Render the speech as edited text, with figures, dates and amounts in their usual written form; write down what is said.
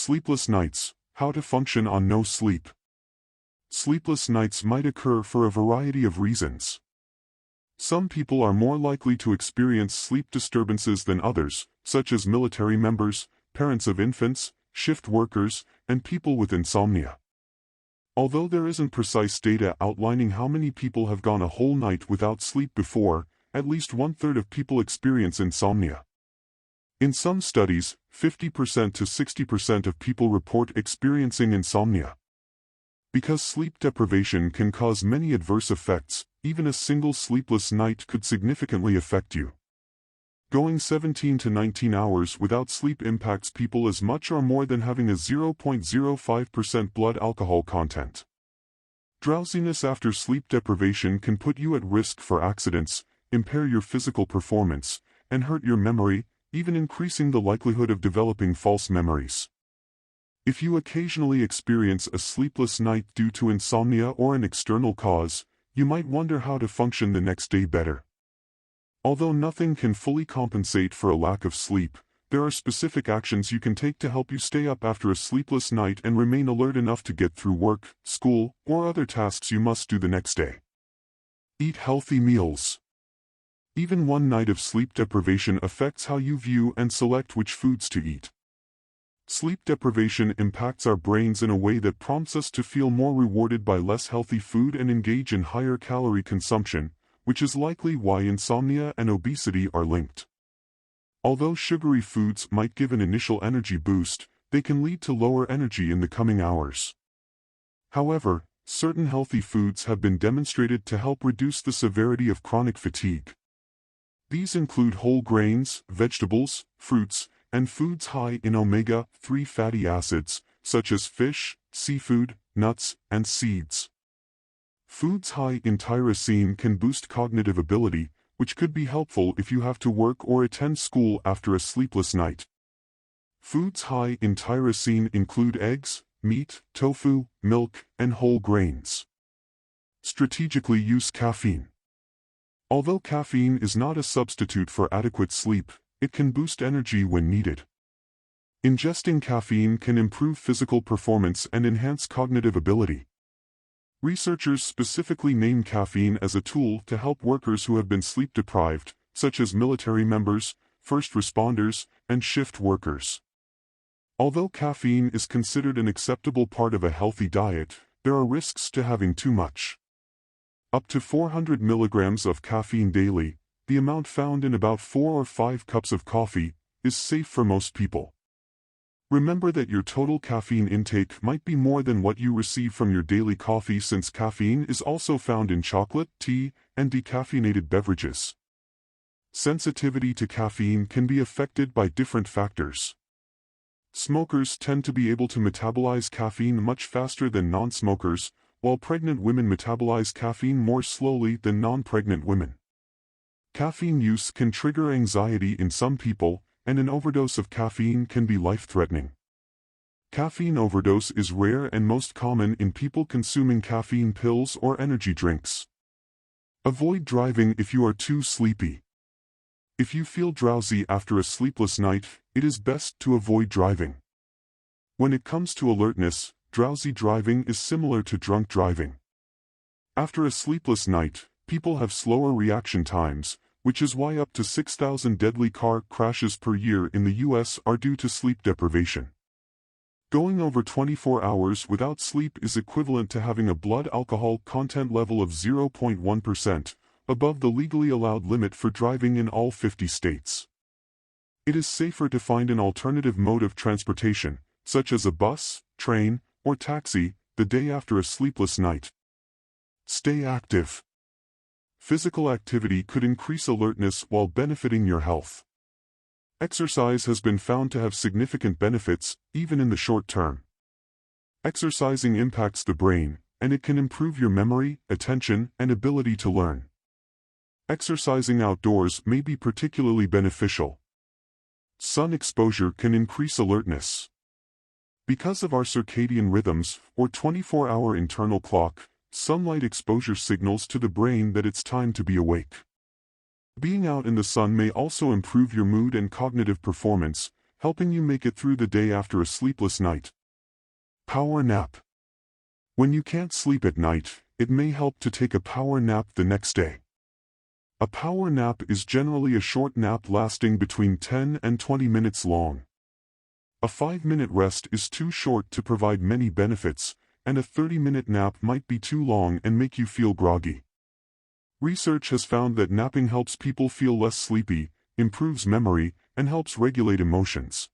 Sleepless nights, how to function on no sleep. Sleepless nights might occur for a variety of reasons. Some people are more likely to experience sleep disturbances than others, such as military members, parents of infants, shift workers, and people with insomnia. Although there isn't precise data outlining how many people have gone a whole night without sleep before, at least 1/3 of people experience insomnia. In some studies, 50% to 60% of people report experiencing insomnia. Because sleep deprivation can cause many adverse effects, even a single sleepless night could significantly affect you. Going 17 to 19 hours without sleep impacts people as much or more than having a 0.05% blood alcohol content. Drowsiness after sleep deprivation can put you at risk for accidents, impair your physical performance, and hurt your memory, even increasing the likelihood of developing false memories. If you occasionally experience a sleepless night due to insomnia or an external cause, you might wonder how to function the next day better. Although nothing can fully compensate for a lack of sleep, there are specific actions you can take to help you stay up after a sleepless night and remain alert enough to get through work, school, or other tasks you must do the next day. Eat healthy meals. Even one night of sleep deprivation affects how you view and select which foods to eat. Sleep deprivation impacts our brains in a way that prompts us to feel more rewarded by less healthy food and engage in higher calorie consumption, which is likely why insomnia and obesity are linked. Although sugary foods might give an initial energy boost, they can lead to lower energy in the coming hours. However, certain healthy foods have been demonstrated to help reduce the severity of chronic fatigue. These include whole grains, vegetables, fruits, and foods high in omega-3 fatty acids, such as fish, seafood, nuts, and seeds. Foods high in tyrosine can boost cognitive ability, which could be helpful if you have to work or attend school after a sleepless night. Foods high in tyrosine include eggs, meat, tofu, milk, and whole grains. Strategically use caffeine. Although caffeine is not a substitute for adequate sleep, it can boost energy when needed. Ingesting caffeine can improve physical performance and enhance cognitive ability. Researchers specifically name caffeine as a tool to help workers who have been sleep deprived, such as military members, first responders, and shift workers. Although caffeine is considered an acceptable part of a healthy diet, there are risks to having too much. Up to 400 milligrams of caffeine daily, the amount found in about 4 or 5 cups of coffee, is safe for most people. Remember that your total caffeine intake might be more than what you receive from your daily coffee, since caffeine is also found in chocolate, tea, and decaffeinated beverages. Sensitivity to caffeine can be affected by different factors. Smokers tend to be able to metabolize caffeine much faster than non-smokers, while pregnant women metabolize caffeine more slowly than non-pregnant women. Caffeine use can trigger anxiety in some people, and an overdose of caffeine can be life-threatening. Caffeine overdose is rare and most common in people consuming caffeine pills or energy drinks. Avoid driving if you are too sleepy. If you feel drowsy after a sleepless night, it is best to avoid driving. When it comes to alertness, drowsy driving is similar to drunk driving. After a sleepless night, people have slower reaction times, which is why up to 6,000 deadly car crashes per year in the US are due to sleep deprivation. Going over 24 hours without sleep is equivalent to having a blood alcohol content level of 0.1%, above the legally allowed limit for driving in all 50 states. It is safer to find an alternative mode of transportation, such as a bus, train, or taxi, the day after a sleepless night. Stay active. Physical activity could increase alertness while benefiting your health. Exercise has been found to have significant benefits, even in the short term. Exercising impacts the brain, and it can improve your memory, attention, and ability to learn. Exercising outdoors may be particularly beneficial. Sun exposure can increase alertness. Because of our circadian rhythms, or 24-hour internal clock, sunlight exposure signals to the brain that it's time to be awake. Being out in the sun may also improve your mood and cognitive performance, helping you make it through the day after a sleepless night. Power nap. When you can't sleep at night, it may help to take a power nap the next day. A power nap is generally a short nap lasting between 10 and 20 minutes long. A 5-minute rest is too short to provide many benefits, and a 30-minute nap might be too long and make you feel groggy. Research has found that napping helps people feel less sleepy, improves memory, and helps regulate emotions.